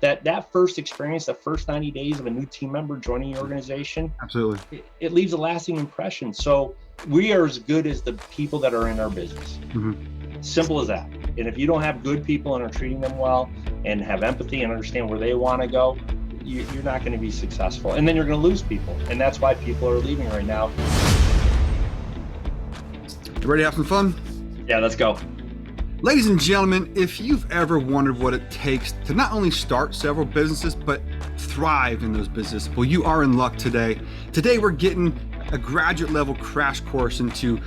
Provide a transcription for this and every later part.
that first experience, the first 90 days of a new team member joining your organization, Absolutely. it leaves a lasting impression. So we are as good as the people that are in our business. Simple as that. And if you don't have good people and are treating them well and have empathy and understand where they want to go, you're not going to be successful. And then you're going to lose people. And that's why people are leaving right now. You ready to have some fun? Yeah, let's go. Ladies and gentlemen, if you've ever wondered what it takes to not only start several businesses, but thrive in those businesses, well, you are in luck today. Today, we're getting a graduate level crash course into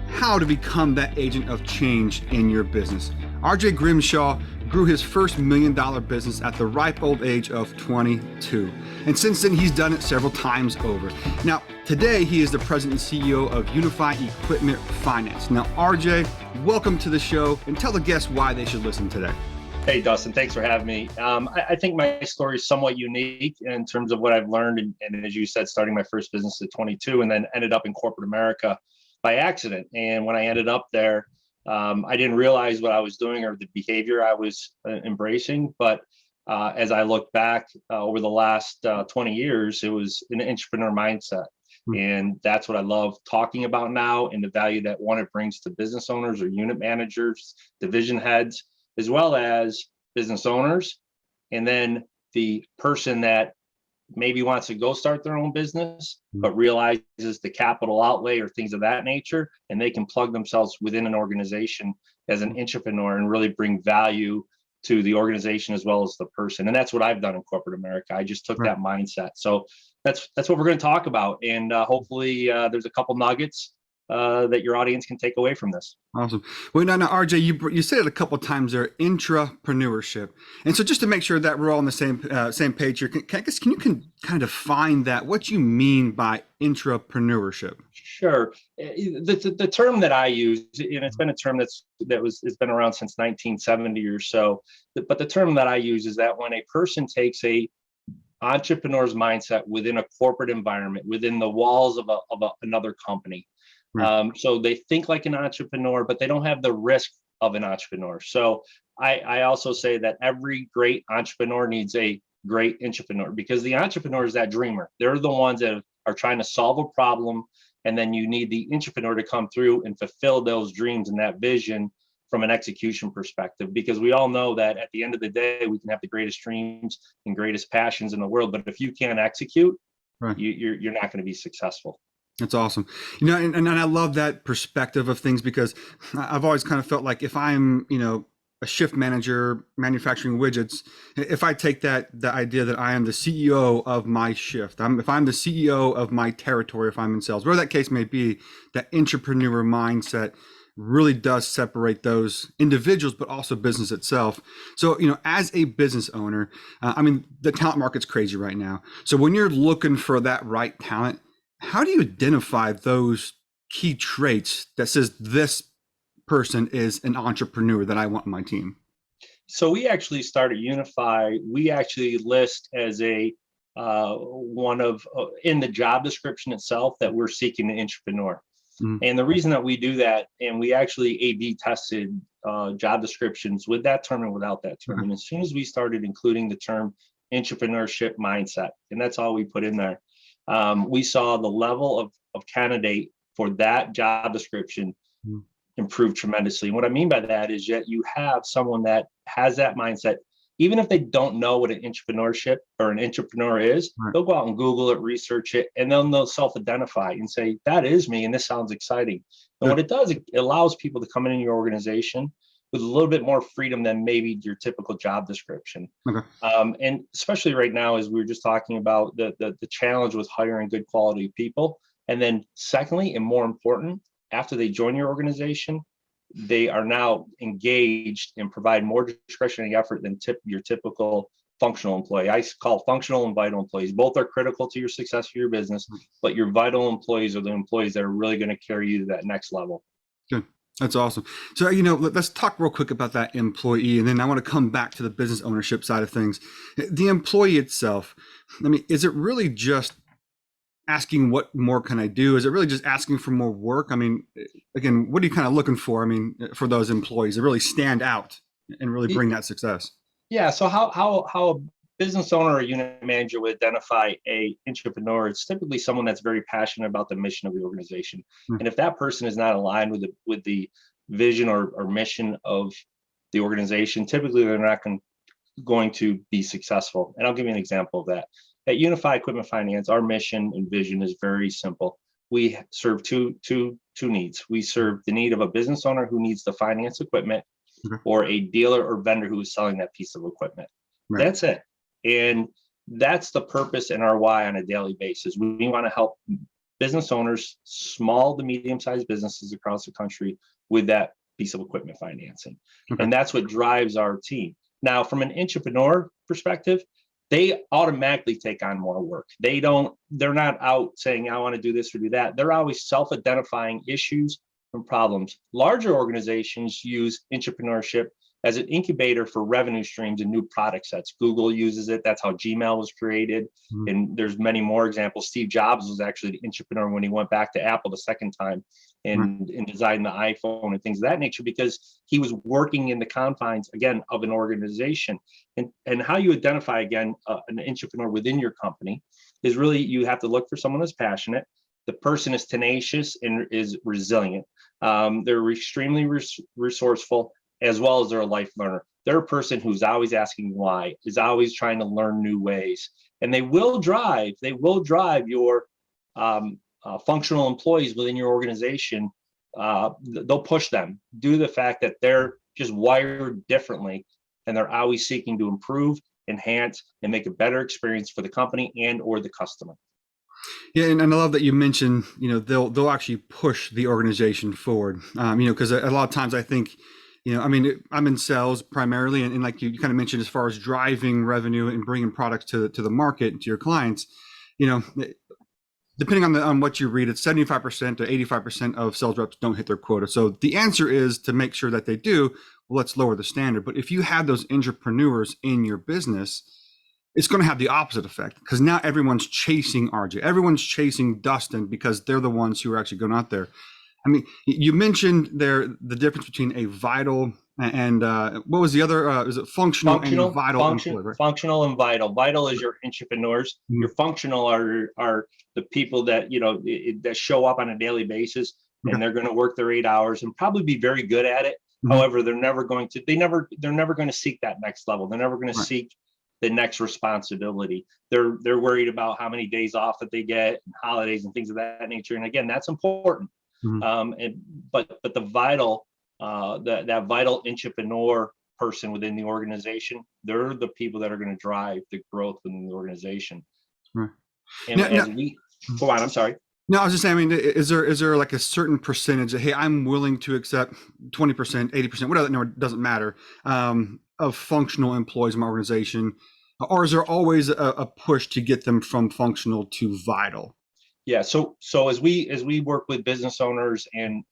how to become that agent of change in your business. RJ Grimshaw grew his first $1 million business at the ripe old age of 22. And since then, he's done it several times over. Now, today, he is the president and CEO of Unifi Equipment Finance. Now, RJ, welcome to the show, and tell the guests why they should listen today. Hey, Dustin, thanks for having me. I think my story is somewhat unique in terms of what I've learned. And as you said, starting my first business at 22 and then ended up in corporate America by accident. And when I ended up there, I didn't realize what I was doing or the behavior I was embracing. But as I look back over the last 20 years, it was an entrepreneur mindset. And that's what I love talking about now, and the value that it brings to business owners or unit managers, division heads, as well as business owners. And then the person that maybe wants to go start their own business, but realizes the capital outlay or things of that nature, and they can plug themselves within an organization as an entrepreneur and really bring value to the organization as well as the person. And that's what I've done in corporate America. I just took that mindset. So that's what we're going to talk about. And hopefully there's a couple nuggets that your audience can take away from this. Awesome. Well, now, RJ, you said it a couple of times there, intrapreneurship. And so just to make sure that we're all on the same page here, can you kind of define that, what you mean by intrapreneurship? Sure. The term that I use, and it's been a term it's been around since 1970 or so, but the term that I use is that when a person takes a entrepreneur's mindset within a corporate environment, within the walls of another company. So they think like an entrepreneur, but they don't have the risk of an entrepreneur. So I also say that every great entrepreneur needs a great entrepreneur, because the entrepreneur is that dreamer. They're the ones that are trying to solve a problem. And then you need the entrepreneur to come through and fulfill those dreams and that vision from an execution perspective, because we all know that at the end of the day, we can have the greatest dreams and greatest passions in the world, but if you can't execute, you're not going to be successful. That's awesome. And I love that perspective of things, because I've always kind of felt like if I'm, a shift manager manufacturing widgets, if I take the idea that I am the CEO of my shift, if I'm the CEO of my territory, if I'm in sales, whatever that case may be, that entrepreneur mindset really does separate those individuals, but also business itself. So, as a business owner, the talent market's crazy right now. So when you're looking for that right talent, how do you identify those key traits that says this person is an entrepreneur that I want on my team? So we actually started Unifi. We actually list as a one of in the job description itself that we're seeking an entrepreneur. And the reason that we do that, and we actually A/B tested job descriptions with that term and without that term. And as soon as we started including the term intrapreneurship mindset, and that's all we put in there, we saw the level of candidate for that job description improve tremendously. And what I mean by that is that you have someone that has that mindset, even if they don't know what an entrepreneurship or an entrepreneur is, they'll go out and Google it, research it, and then they'll self-identify and say, that is me, and this sounds exciting. And what it does, it allows people to come in your organization with a little bit more freedom than maybe your typical job description. And especially right now, as we were just talking about the challenge with hiring good quality people. And then secondly, and more important, after they join your organization, they are now engaged and provide more discretionary effort than your typical functional employee. I call functional and vital employees. Both are critical to your success of your business, but your vital employees are the employees that are really going to carry you to that next level. Good. That's awesome. So, let's talk real quick about that employee, and then I want to come back to the business ownership side of things. The employee itself, is it really just asking what more can I do? Is it really just asking for more work? Again, what are you kind of looking for? For those employees to really stand out and really bring that success? Yeah. So how a business owner or unit manager would identify a entrepreneur, it's typically someone that's very passionate about the mission of the organization. And if that person is not aligned with the vision or mission of the organization, typically they're not going to be successful. And I'll give you an example of that. At Unifi Equipment Finance, our mission and vision is very simple. We serve two needs. We serve the need of a business owner who needs to finance equipment, or a dealer or vendor who is selling that piece of equipment. Right. That's it. And that's the purpose and our why on a daily basis. We want to help business owners, small to medium-sized businesses across the country, with that piece of equipment financing. And that's what drives our team. Now, from an entrepreneur perspective, they automatically take on more work. They're not out saying, I want to do this or do that. They're always self-identifying issues and problems. Larger organizations use entrepreneurship as an incubator for revenue streams and new product sets. Google uses it. That's how Gmail was created. And there's many more examples. Steve Jobs was actually the entrepreneur when he went back to Apple the second time and designed the iPhone and things of that nature, because he was working in the confines, again, of an organization. And how you identify, again, an entrepreneur within your company is really, you have to look for someone that's passionate. The person is tenacious and is resilient. They're extremely resourceful, as well as they're a life learner. They're a person who's always asking why, is always trying to learn new ways. And they will drive your functional employees within your organization. They'll push them due to the fact that they're just wired differently, and they're always seeking to improve, enhance, and make a better experience for the company and or the customer. Yeah, and I love that you mentioned, they'll actually push the organization forward. Because a lot of times I think, I'm in sales primarily, and like you kind of mentioned, as far as driving revenue and bringing products to the market, to your clients, depending on what you read, it's 75% to 85% of sales reps don't hit their quota. So the answer is to make sure that they do. Well, let's lower the standard. But if you have those entrepreneurs in your business, it's going to have the opposite effect, because now everyone's chasing RJ, everyone's chasing Dustin, because they're the ones who are actually going out there. I mean, you mentioned there the difference between a vital and what was the other? Is it functional and vital? Right? Functional and vital. Vital is your entrepreneurs. Your functional are the people that that show up on a daily basis, and they're going to work their 8 hours and probably be very good at it. However, they're never going to seek that next level. They're never going to seek the next responsibility. They're worried about how many days off that they get and holidays and things of that nature. And again, that's important. But the vital, that vital entrepreneur person within the organization, they're the people that are going to drive the growth within the organization. And go on, I'm sorry. No, I was just saying, is there like a certain percentage that, hey, I'm willing to accept 20%, 80%, whatever, no, it doesn't matter, of functional employees in my organization? Or is there always a push to get them from functional to vital? Yeah. So as we work with business owners and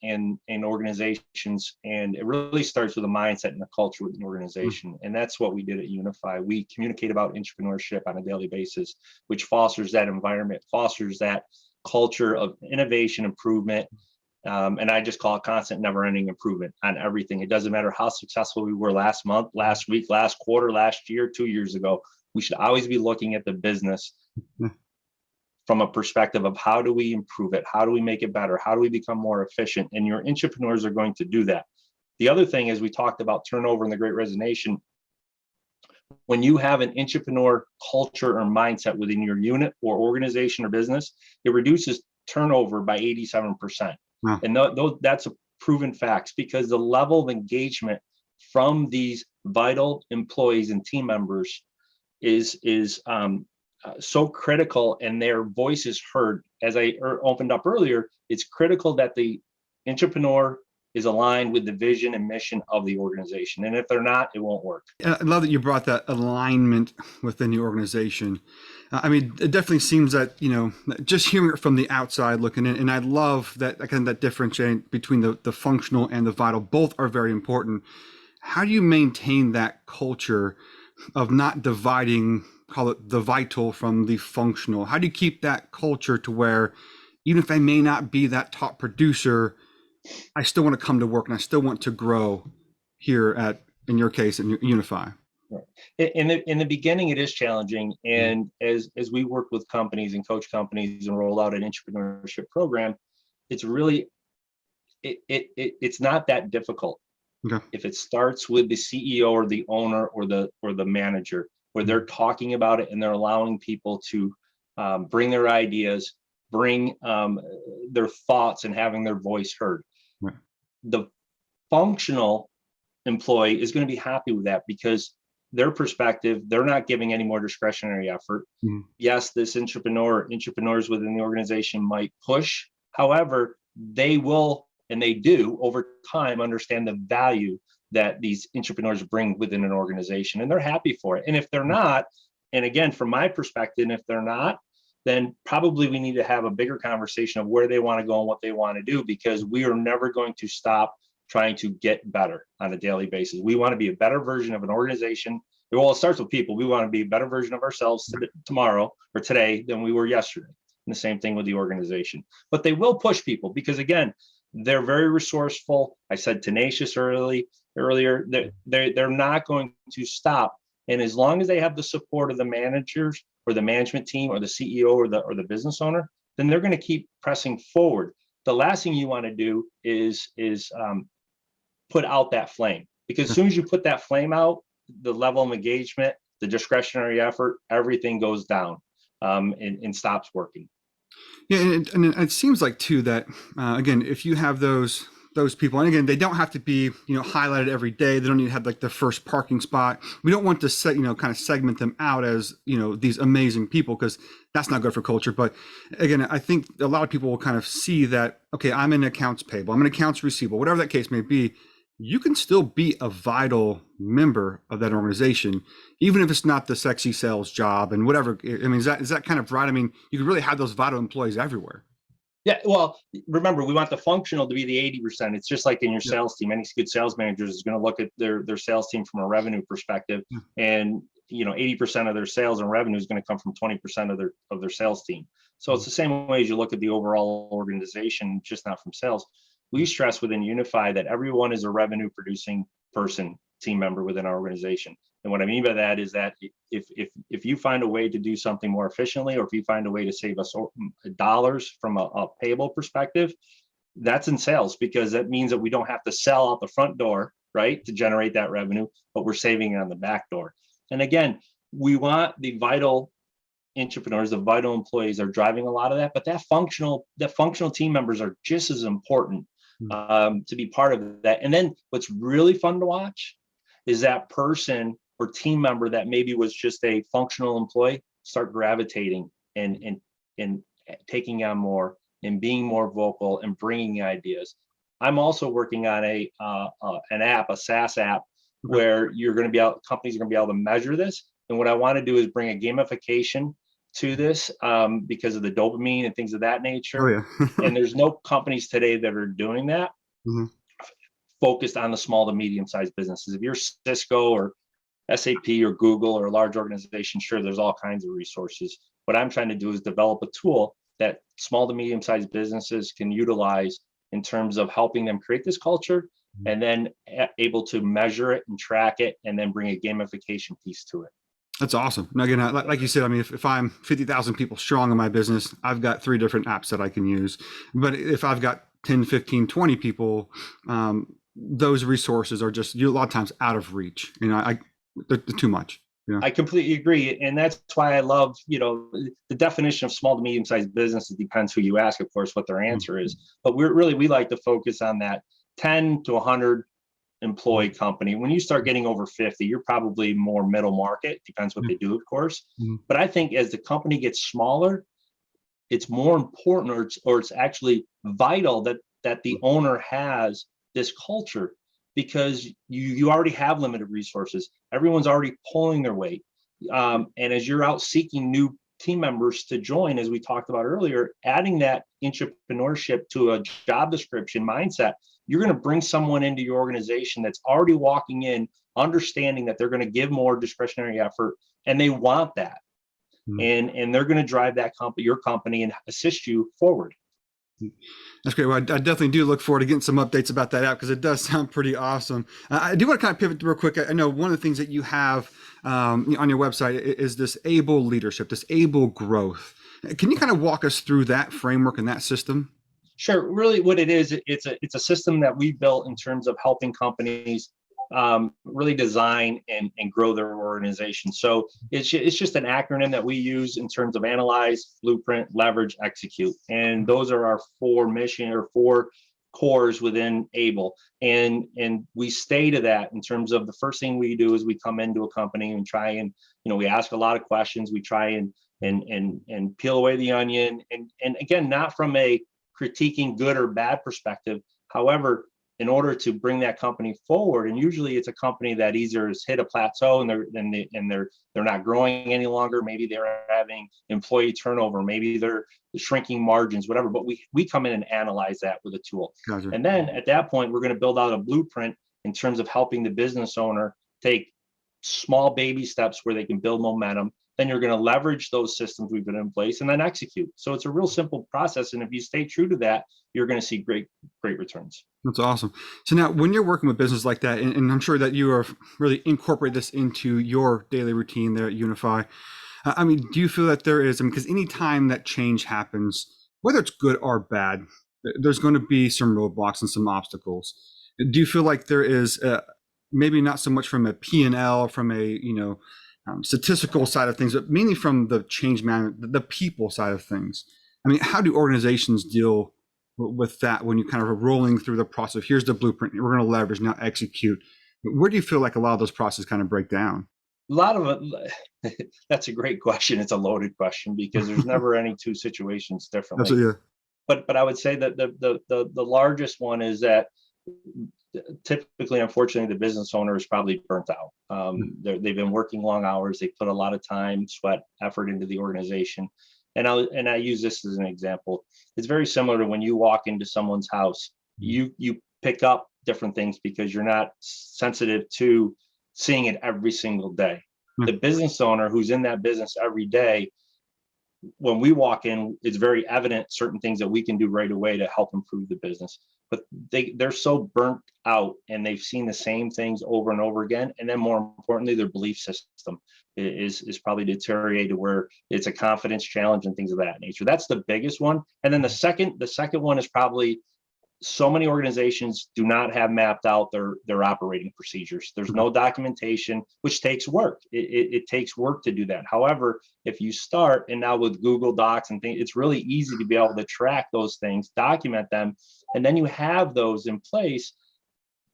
organizations, and it really starts with a mindset and a culture within the organization. And that's what we did at Unifi. We communicate about entrepreneurship on a daily basis, which fosters that environment, fosters that culture of innovation, improvement. And I just call it constant, never-ending improvement on everything. It doesn't matter how successful we were last month, last week, last quarter, last year, 2 years ago. We should always be looking at the business from a perspective of how do we improve it? How do we make it better? How do we become more efficient? And your entrepreneurs are going to do that. The other thing is, we talked about turnover and the Great Resignation. When you have an entrepreneur culture or mindset within your unit or organization or business, it reduces turnover by 87%. Wow. And that's a proven facts, because the level of engagement from these vital employees and team members is so critical, and their voice is heard. As I opened up earlier, it's critical that the entrepreneur is aligned with the vision and mission of the organization. And if they're not, it won't work. I love that you brought that alignment within the organization. I mean, it definitely seems that, just hearing it from the outside looking in, and I love that, again, that differentiate between the functional and the vital, both are very important. How do you maintain that culture of not dividing, call it the vital from the functional? How do you keep that culture to where, even if I may not be that top producer, I still want to come to work and I still want to grow here in your case, in Unifi? Right. In the beginning, it is challenging, and as we work with companies and coach companies and roll out an entrepreneurship program, it's really it's not that difficult. Okay. If it starts with the CEO or the owner or the manager, where they're talking about it and they're allowing people to bring their ideas, bring their thoughts, and having their voice heard. Right. The functional employee is going to be happy with that because their perspective, they're not giving any more discretionary effort. Yes, this entrepreneurs within the organization might push. However, they will, and they do over time, understand the value that these entrepreneurs bring within an organization, and they're happy for it. And if they're not, and again, from my perspective, if they're not, then probably we need to have a bigger conversation of where they want to go and what they want to do, because we are never going to stop trying to get better on a daily basis. We want to be a better version of an organization. Well, it starts with people. We want to be a better version of ourselves tomorrow or today than we were yesterday. And the same thing with the organization. But they will push people because, again, they're very resourceful. I said tenacious earlier. They're not going to stop. And as long as they have the support of the managers or the management team or the CEO or the business owner, then they're going to keep pressing forward. The last thing you want to do is put out that flame, because as soon as you put that flame out, the level of engagement, the discretionary effort, everything goes down and stops working. Yeah, and it seems like too that again, if you have those people, and again, they don't have to be highlighted every day. They don't need to have like the first parking spot. We don't want to kind of segment them out as these amazing people, because that's not good for culture. But again, I think a lot of people will kind of see that, okay, I'm in accounts payable, I'm in accounts receivable, whatever that case may be. You can still be a vital member of that organization, even if it's not the sexy sales job and whatever. I mean, is that kind of right? I mean, you can really have those vital employees everywhere. Yeah, well, remember, we want the functional to be the 80%. It's just like in your sales team. Any good sales manager is going to look at their sales team from a revenue perspective, and 80% of their sales and revenue is going to come from 20% of their sales team. So it's the same way as you look at the overall organization, just not from sales. We stress within Unifi that everyone is a revenue producing team member within our organization. And what I mean by that is that if you find a way to do something more efficiently, or if you find a way to save us dollars from a payable perspective, that's in sales, because that means that we don't have to sell out the front door, right, to generate that revenue, but we're saving it on the back door. And again, we want the vital entrepreneurs, the vital employees are driving a lot of that, but that functional team members are just as important to be part of that. And then what's really fun to watch is that person or team member that maybe was just a functional employee start gravitating and taking on more and being more vocal and bringing ideas. I'm also working on an app, a SaaS app, where companies are going to be able to measure this. And what I want to do is bring a gamification to this because of the dopamine and things of that nature. Oh, yeah. And there's no companies today that are doing that. Focused on the small to medium-sized businesses. If you're Cisco or SAP or Google or a large organization, sure, there's all kinds of resources. What I'm trying to do is develop a tool that small to medium-sized businesses can utilize in terms of helping them create this culture, and then able to measure it and track it, and then bring a gamification piece to it. That's awesome. Now, again, like you said, I mean, if I'm 50,000 people strong in my business, I've got 3 different apps that I can use. But if I've got 10, 15, 20 people, those resources are just a lot of times out of reach. They're too much. I completely agree. And that's why I love, the definition of small to medium-sized businesses depends who you ask, of course, what their answer is. But we like to focus on that 10 to 100 employee company. When you start getting over 50, you're probably more middle market. Depends what they do, of course. But I think as the company gets smaller, it's more important, or it's actually vital that the owner has this culture, because you already have limited resources. Everyone's already pulling their weight. And as you're out seeking new team members to join, as we talked about earlier, adding that entrepreneurship to a job description mindset, you're going to bring someone into your organization that's already walking in, understanding that they're going to give more discretionary effort, and they want that. And they're going to drive that your company and assist you forward. That's great. Well, I definitely do look forward to getting some updates about that app because it does sound pretty awesome. I do want to kind of pivot real quick. I know one of the things that you have on your website is this able leadership, this able growth. Can you kind of walk us through that framework and that system? Sure. Really, what it is, it's a system that we built in terms of helping companies really design and grow their organization. So it's just an acronym that we use in terms of analyze, blueprint, leverage, execute, and those are our four cores within ABLE. And we stay to that in terms of the first thing we do is we come into a company and try and we ask a lot of questions. We try and peel away the onion, and again, not from a critiquing good or bad perspective. However, in order to bring that company forward, and usually it's a company that either has hit a plateau and they're not growing any longer. Maybe they're having employee turnover. Maybe they're shrinking margins, whatever. But we come in and analyze that with a tool. Gotcha. And then at that point, we're going to build out a blueprint in terms of helping the business owner take small baby steps where they can build momentum. Then you're going to leverage those systems we've put in place and then execute. So it's a real simple process. And if you stay true to that, you're going to see great returns. That's awesome. So now when you're working with business like that, and I'm sure that you are really incorporate this into your daily routine there at Unifi. I mean, do you feel that there is, because any time that change happens, whether it's good or bad, there's going to be some roadblocks and some obstacles. Do you feel like there is maybe not so much from a P&L, from a, statistical side of things, but mainly from the change management, the people side of things? I mean, how do organizations deal with that when you kind of are rolling through the process? Here's the blueprint, we're going to leverage, now execute. Where do you feel like a lot of those processes kind of break down? A lot of it, that's a great question. It's a loaded question because there's never any two situations differently. Absolutely. But I would say that the largest one is that typically, unfortunately, the business owner is probably burnt out. They've been working long hours. They put a lot of time, sweat, effort into the organization. And I use this as an example. It's very similar to when you walk into someone's house. You pick up different things because you're not sensitive to seeing it every single day. The business owner who's in that business every day, when we walk in, it's very evident certain things that we can do right away to help improve the business. But they're so burnt out and they've seen the same things over and over again. And then more importantly, their belief system is probably deteriorated where it's a confidence challenge and things of that nature. That's the biggest one. And then the second one is probably so many organizations do not have mapped out their operating procedures. There's no documentation, which takes work. It takes work to do that. However, if you start, and now with Google Docs and things, it's really easy to be able to track those things, document them, and then you have those in place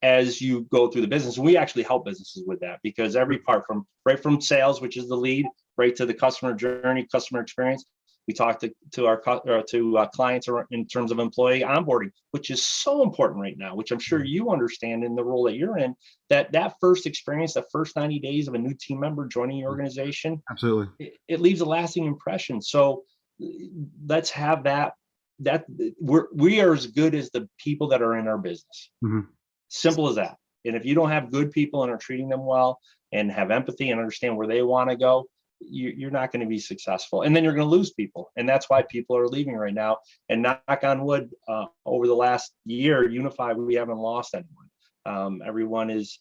as you go through the business. And we actually help businesses with that because every part right from sales, which is the lead, right to the customer journey, customer experience. We talk to our clients in terms of employee onboarding, which is so important right now, which I'm sure you understand in the role that you're in, that first experience, the first 90 days of a new team member joining your organization. Absolutely. It leaves a lasting impression. So let's have that we are as good as the people that are in our business. Simple as that. And if you don't have good people and are treating them well and have empathy and understand where they want to go, you're not going to be successful, and then you're going to lose people, and that's why people are leaving right now. And knock on wood, over the last year, Unifi, we haven't lost anyone. Everyone is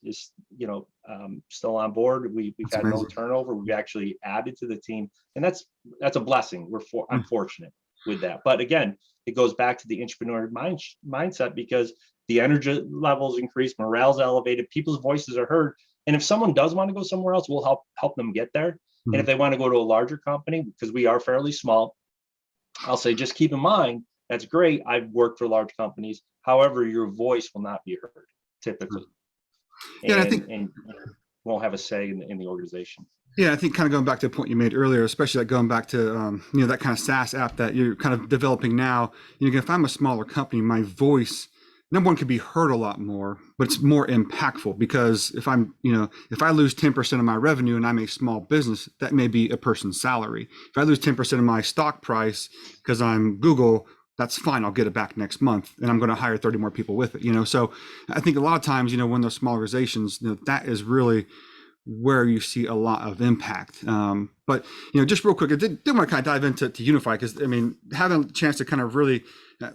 still on board. We've had no turnover. We've actually added to the team, and that's a blessing. I'm fortunate with that. But again, it goes back to the entrepreneur mindset because the energy levels increase, morale's elevated, people's voices are heard, and if someone does want to go somewhere else, we'll help them get there. And if they want to go to a larger company, because we are fairly small, I'll say, just keep in mind, that's great. I've worked for large companies. However, your voice will not be heard typically. Yeah, I think and won't have a say in the organization. Yeah, I think kind of going back to the point you made earlier, especially like going back to, that kind of SaaS app that you're kind of developing now. If I'm a smaller company, my voice, number one, could be heard a lot more, but it's more impactful because if I lose 10% of my revenue and I'm a small business, that may be a person's salary. If I lose 10% of my stock price because I'm Google, that's fine. I'll get it back next month and I'm going to hire 30 more people with it, So I think a lot of times, when those small organizations, that is really where you see a lot of impact. But just real quick, I did want to kind of dive into Unifi, because I mean, having a chance to kind of really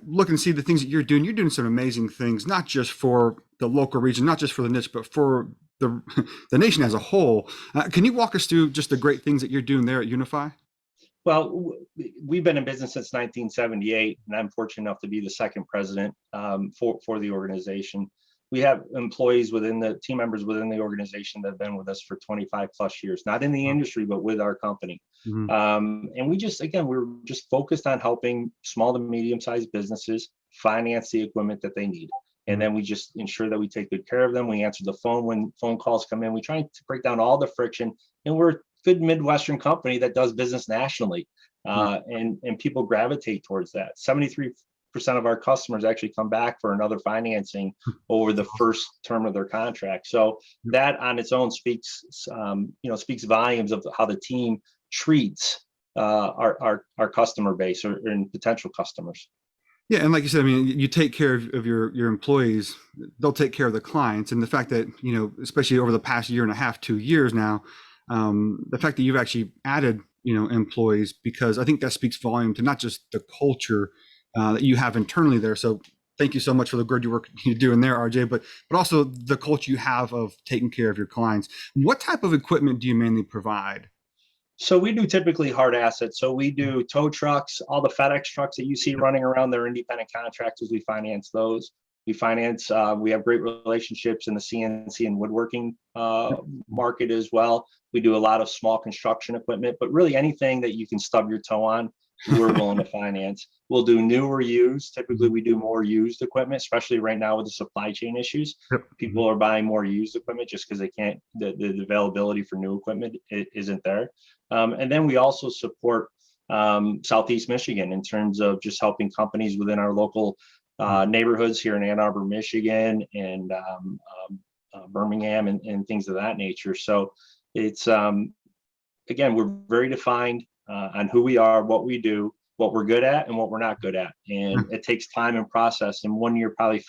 look and see the things that you're doing some amazing things, not just for the local region, not just for the niche, but for the nation as a whole. Can you walk us through just the great things that you're doing there at Unifi? Well, we've been in business since 1978, and I'm fortunate enough to be the second president for the organization. We have employees team members within the organization that have been with us for 25 plus years, not in the industry, but with our company. Mm-hmm. And we're just focused on helping small to medium-sized businesses finance the equipment that they need. And then we just ensure that we take good care of them. We answer the phone when phone calls come in. We try to break down all the friction, and we're a good Midwestern company that does business nationally. And people gravitate towards that. 73% of our customers actually come back for another financing over the first term of their contract. So that on its own speaks volumes of how the team treats our customer base and potential customers. Yeah, and like you said, I mean, you take care of your employees; they'll take care of the clients. And the fact that especially over the past year and a half, 2 years now, the fact that you've actually added employees, because I think that speaks volume to not just the culture that you have internally there. So thank you so much for the good work you're doing there, RJ, but also the culture you have of taking care of your clients. What type of equipment do you mainly provide? So we do typically hard assets. So we do tow trucks, all the FedEx trucks that you see running around. They're independent contractors. We finance those. We have great relationships in the CNC and woodworking market as well. We do a lot of small construction equipment, but really anything that you can stub your toe on, we're willing to finance. We'll do new or used. Typically, we do more used equipment, especially right now with the supply chain issues. Yep. People are buying more used equipment just because they can't, the availability for new equipment isn't there. And then we also support Southeast Michigan in terms of just helping companies within our local neighborhoods here in Ann Arbor, Michigan, and Birmingham, and things of that nature. So it's, again, we're very defined on who we are, what we do, what we're good at, and what we're not good at. And it takes time and process. And 1 year, probably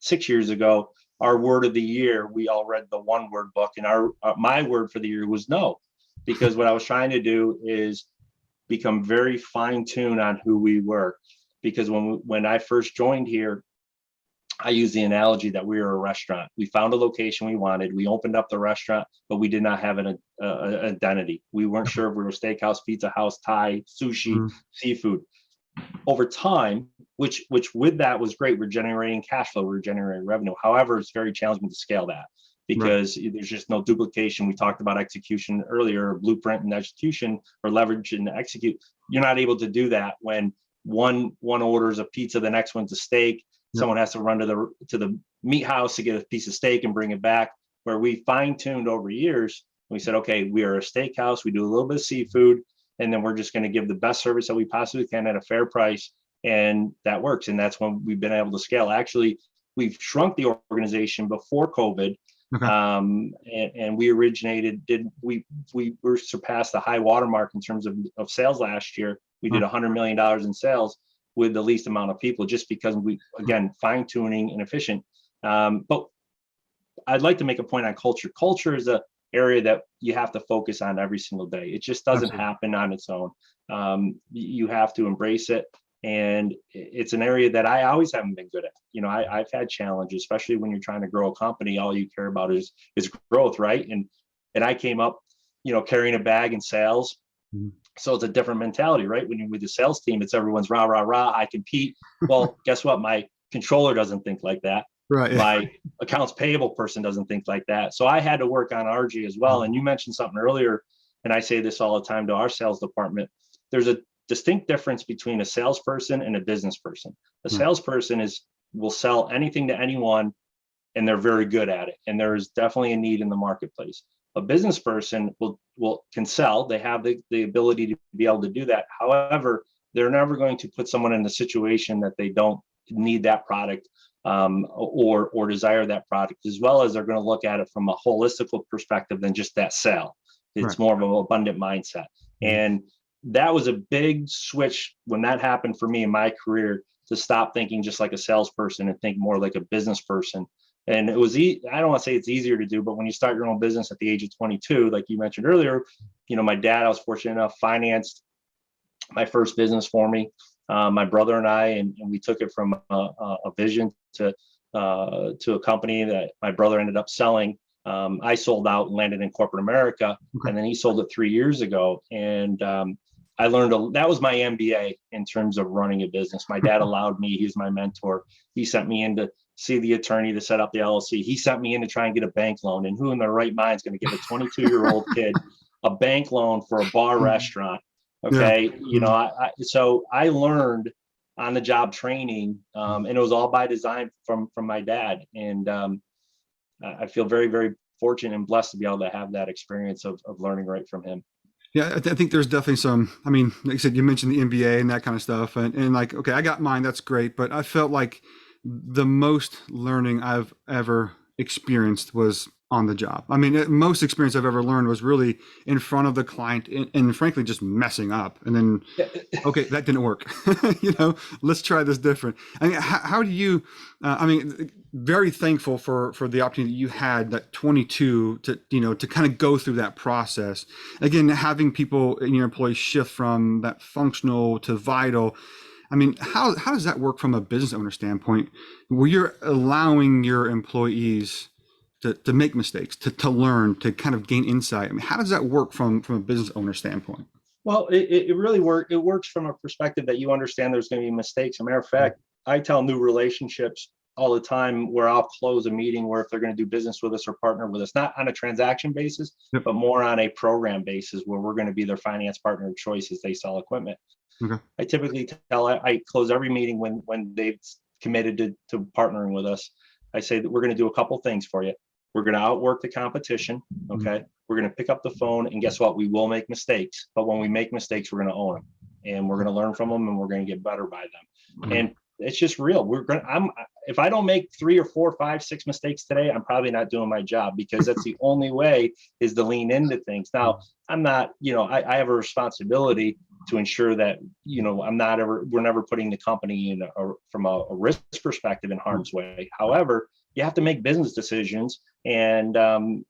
6 years ago, our word of the year, we all read the one word book, and my word for the year was no, because what I was trying to do is become very fine-tuned on who we were. Because when I first joined here, I use the analogy that we were a restaurant. We found a location we wanted. We opened up the restaurant, but we did not have an identity. We weren't sure if we were steakhouse, pizza house, Thai, sushi, seafood. Over time, which with that was great. We're generating cash flow. We're generating revenue. However, it's very challenging to scale that because there's just no duplication. We talked about execution earlier, blueprint and execution, or leverage and execute. You're not able to do that when one orders a pizza, the next one's a steak. Someone has to run to the meat house to get a piece of steak and bring it back. Where we fine-tuned over years, we said, okay, we are a steakhouse. We do a little bit of seafood, and then we're just going to give the best service that we possibly can at a fair price, and that works. And that's when we've been able to scale. Actually, we've shrunk the organization before COVID, and we surpassed the high watermark in terms of sales last year. We did $100 million in sales with the least amount of people, just because we, again, fine-tuning and efficient. But I'd like to make a point on culture. Culture is an area that you have to focus on every single day. It just doesn't happen on its own. You have to embrace it. And it's an area that I always haven't been good at. I've had challenges, especially when you're trying to grow a company. All you care about is growth, right? And I came up, carrying a bag in sales. So it's a different mentality, right? When you're with the sales team, it's everyone's rah, rah, rah, I compete. Well, guess what? My controller doesn't think like that. Right. My accounts payable person doesn't think like that. So I had to work on RG as well. And you mentioned something earlier, and I say this all the time to our sales department. There's a distinct difference between a salesperson and a business person. A salesperson will sell anything to anyone, and they're very good at it. And there is definitely a need in the marketplace. A business person can sell. They have the ability to be able to do that. However, they're never going to put someone in the situation that they don't need that product or desire that product, as well as they're going to look at it from a holistic perspective than just that sale. It's more of an abundant mindset. And that was a big switch when that happened for me in my career, to stop thinking just like a salesperson and think more like a business person. And it was, I don't want to say it's easier to do, but when you start your own business at the age of 22, like you mentioned earlier, my dad, I was fortunate enough, financed my first business for me. My brother and I, and we took it from a vision to a company that my brother ended up selling. I sold out and landed in corporate America, and then he sold it 3 years ago. And I learned that was my MBA in terms of running a business. My dad allowed me, he's my mentor. He sent me in to see the attorney to set up the LLC. He sent me in to try and get a bank loan. And who in their right mind is going to give a 22-year-old kid a bank loan for a bar restaurant? Okay. Yeah. So I learned on the job training, and it was all by design from my dad. And I feel very, very fortunate and blessed to be able to have that experience of learning right from him. Yeah, I think there's definitely some, I mean, like you said, you mentioned the MBA and that kind of stuff. And like, okay, I got mine, that's great. But I felt like the most learning I've ever experienced was on the job. I mean, most experience I've ever learned was really in front of the client and frankly, just messing up. And then, okay, that didn't work. Let's try this different. I mean, how do you, very thankful for the opportunity you had at 22 to kind of go through that process. Again, having people in your employees shift from that functional to vital. I mean, how does that work from a business owner standpoint, where you're allowing your employees to make mistakes, to learn, to kind of gain insight? I mean, how does that work from a business owner standpoint? Well, it really works. It works from a perspective that you understand there's going to be mistakes. As a matter of fact, I tell new relationships all the time where I'll close a meeting where if they're going to do business with us or partner with us, not on a transaction basis, but more on a program basis where we're going to be their finance partner of choice as they sell equipment. Okay. I typically I close every meeting when they've committed to partnering with us. I say that we're going to do a couple things for you. We're going to outwork the competition. Okay. We're going to pick up the phone, and guess what? We will make mistakes, but when we make mistakes, we're going to own them, and we're going to learn from them, and we're going to get better by them. And it's just real. If I don't make 3 or 4, 5, 6 mistakes today, I'm probably not doing my job, because that's the only way is to lean into things. Now, I'm not, I have a responsibility to ensure that, we're never putting the company from a risk perspective in harm's way. However, you have to make business decisions, and some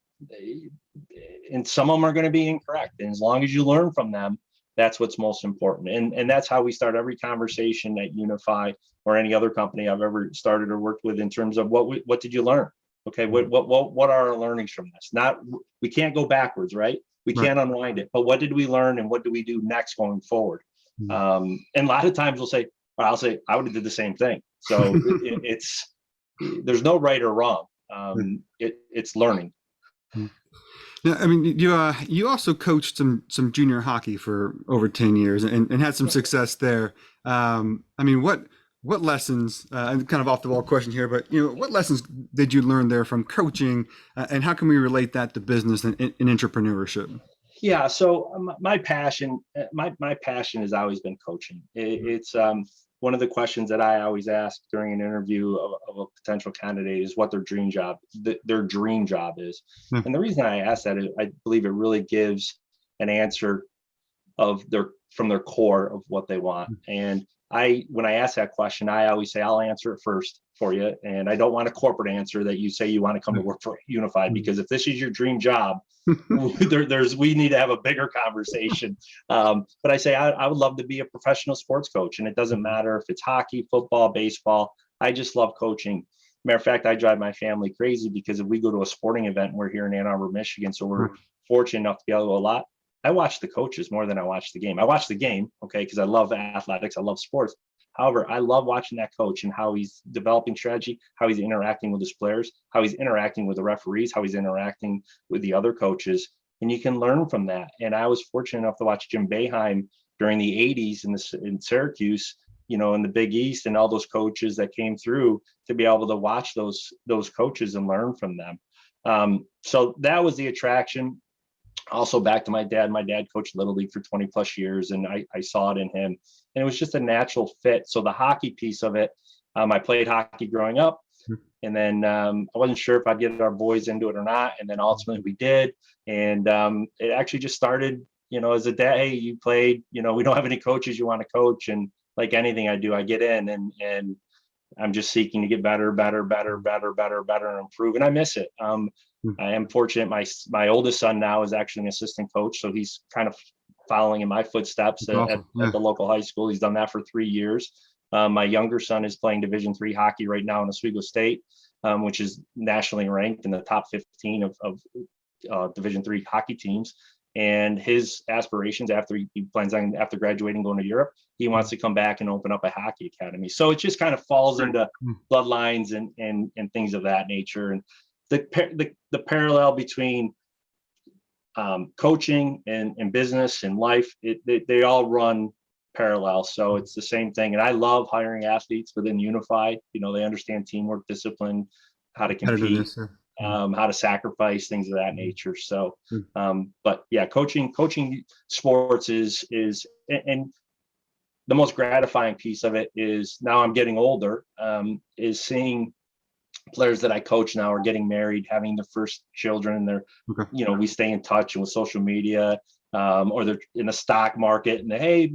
of them are going to be incorrect. And as long as you learn from them, that's what's most important. And that's how we start every conversation at Unifi or any other company I've ever started or worked with, in terms of what did you learn? Okay, what are our learnings from this? We can't go backwards, right? We can't unwind it. But what did we learn, and what do we do next going forward? And a lot of times I'll say I would have did the same thing. So there's no right or wrong. It's learning. Yeah, I mean, you also coached some junior hockey for over 10 years and had some success there. I mean, what lessons, and kind of off the wall question here, but what lessons did you learn there from coaching, and how can we relate that to business and entrepreneurship? Yeah, so my passion has always been coaching. It's one of the questions that I always ask during an interview of a potential candidate is what their dream job is. And the reason I ask that is I believe it really gives an answer from their core of what they want. And when I ask that question, I always say, I'll answer it first for you. And I don't want a corporate answer that you say you want to come to work for Unifi, because if this is your dream job, we need to have a bigger conversation. But I say, I would love to be a professional sports coach. And it doesn't matter if it's hockey, football, baseball. I just love coaching. Matter of fact, I drive my family crazy, because if we go to a sporting event, we're here in Ann Arbor, Michigan, so we're fortunate enough to be able to go a lot. I watch the coaches more than I watch the game. I watch the game, okay, because I love athletics, I love sports. However, I love watching that coach and how he's developing strategy, how he's interacting with his players, how he's interacting with the referees, how he's interacting with the other coaches, and you can learn from that. And I was fortunate enough to watch Jim Boeheim during the 80s in Syracuse, in the Big East, and all those coaches that came through, to be able to watch those coaches and learn from them. So that was the attraction. Also, back to my dad coached Little League for 20 plus years, and I saw it in him, and it was just a natural fit. So the hockey piece of it, I played hockey growing up, and then I wasn't sure if I'd get our boys into it or not, and then ultimately we did. And it actually just started, as a dad. Hey, you played, we don't have any coaches you want to coach, and like anything I do, I get in, and I'm just seeking to get better, and improve. And I miss it. I am fortunate. My oldest son now is actually an assistant coach. So he's kind of following in my footsteps at the local high school. He's done that for 3 years. My younger son is playing Division III hockey right now in Oswego State, which is nationally ranked in the top 15 of Division III hockey teams. And his aspirations after he plans on, after graduating, going to Europe, he wants to come back and open up a hockey academy. So it just kind of falls into bloodlines and things of that nature. And the parallel between coaching and business and life, they all run parallel. So it's the same thing. And I love hiring athletes within Unifi. You know, they understand teamwork, discipline, how to compete, how to sacrifice, things of that nature. So, but yeah, coaching sports is, and the most gratifying piece of it is, now I'm getting older, is seeing players that I coach now are getting married, having their first children, and they're, you know, we stay in touch with social media, or they're in the stock market, and hey,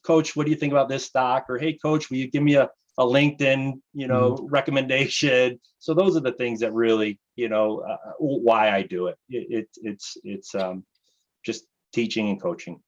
coach, what do you think about this stock? Or hey, coach, will you give me a LinkedIn, you know, recommendation? So those are the things that really, you know, why I do it. It's just teaching and coaching.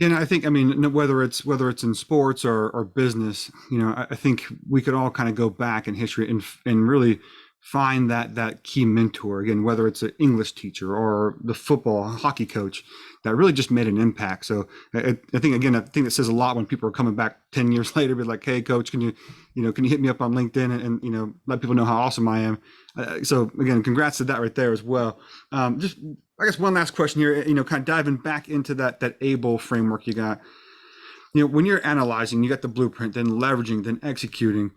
And I think, I mean, whether it's in sports or business, you know, I think we could all kind of go back in history and really find that key mentor, again, whether it's an English teacher or the football, hockey coach, that really just made an impact. So I think, again, I think that says a lot when people are coming back 10 years later, be like, hey, coach, can you hit me up on LinkedIn and you know, let people know how awesome I am. So again, congrats to that right there as well. Just, I guess, one last question here, you know, kind of diving back into that ABLE framework you got. You know, when you're analyzing, you got the blueprint, then leveraging, then executing.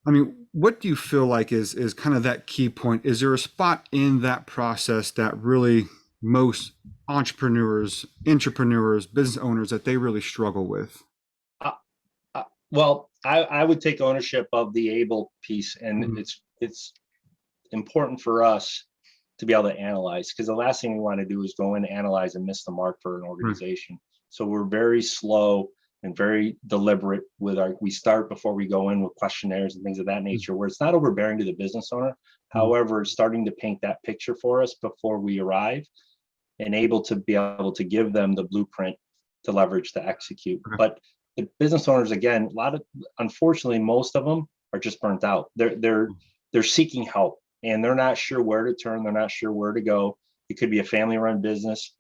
I mean, what do you feel like is kind of that key point? Is there a spot in that process that really most entrepreneurs, intrapreneurs, business owners, that they really struggle with? Well, I would take ownership of the ABLE piece, and it's important for us to be able to analyze, because the last thing we want to do is go in, analyze, and miss the mark for an organization. So we're very slow and very deliberate with we start before we go in with questionnaires and things of that nature, where it's not overbearing to the business owner. However, it's starting to paint that picture for us before we arrive, and able to be able to give them the blueprint to leverage, to execute. But the business owners, again, unfortunately, most of them are just burnt out. They're seeking help, and they're not sure where to turn. They're not sure where to go. It could be a family-run business.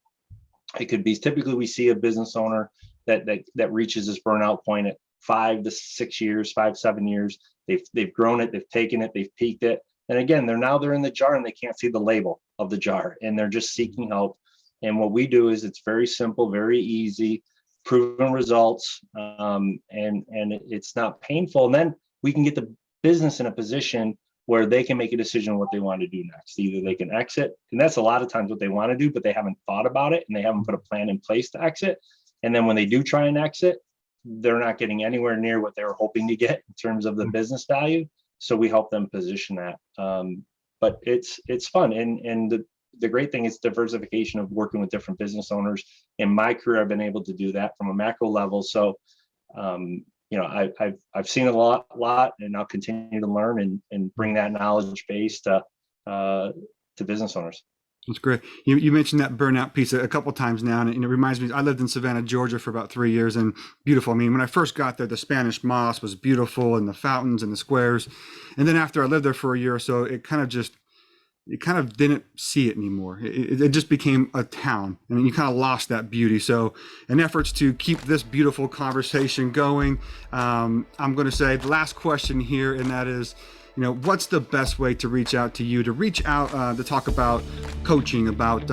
It could be, typically we see a business owner that reaches this burnout point at 5 to 6 years, 7 years. They've grown it, they've taken it, they've peaked it. And again, they're in the jar and they can't see the label of the jar, and they're just seeking help. And what we do is, it's very simple, very easy, proven results, and it's not painful. And then we can get the business in a position where they can make a decision on what they want to do next. Either they can exit, and that's a lot of times what they want to do, but they haven't thought about it and they haven't put a plan in place to exit. And then when they do try and exit, they're not getting anywhere near what they were hoping to get in terms of the business value. So we help them position that. But it's fun. And the great thing is diversification of working with different business owners. In my career, I've been able to do that from a macro level. So, you know, I've seen a lot, and I'll continue to learn and bring that knowledge base to business owners. That's great. You mentioned that burnout piece a couple of times now, and it reminds me, I lived in Savannah, Georgia for about 3 years, and beautiful. I mean, when I first got there, the Spanish moss was beautiful, and the fountains and the squares. And then after I lived there for a year or so, it kind of didn't see it anymore. It just became a town, and you kind of lost that beauty. So in efforts to keep this beautiful conversation going, I'm going to say the last question here, and that is, you know, what's the best way to reach out to you, to talk about coaching, about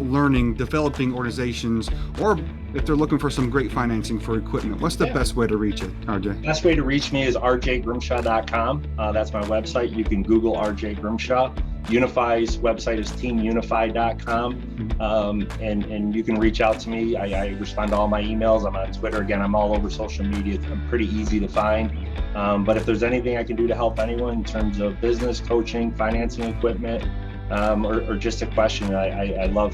learning, developing organizations, or if they're looking for some great financing for equipment? What's the best way to reach it, RJ? Best way to reach me is rjgrimshaw.com. That's my website. You can Google RJ Grimshaw. Unifi's website is teamunifi.com. And you can reach out to me. I respond to all my emails. I'm on Twitter. Again, I'm all over social media. I'm pretty easy to find. But if there's anything I can do to help anyone in terms of business, coaching, financing equipment, or just a question, I love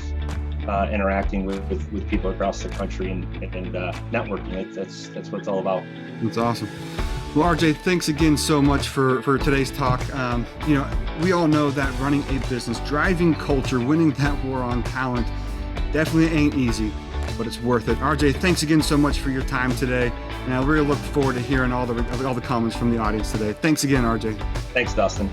interacting with people across the country and networking. That's what it's all about. That's awesome. Well, RJ, thanks again so much for today's talk. We all know that running a business, driving culture, winning that war on talent definitely ain't easy, but it's worth it. RJ, thanks again so much for your time today. And I really look forward to hearing all the comments from the audience today. Thanks again, RJ. Thanks, Dustin.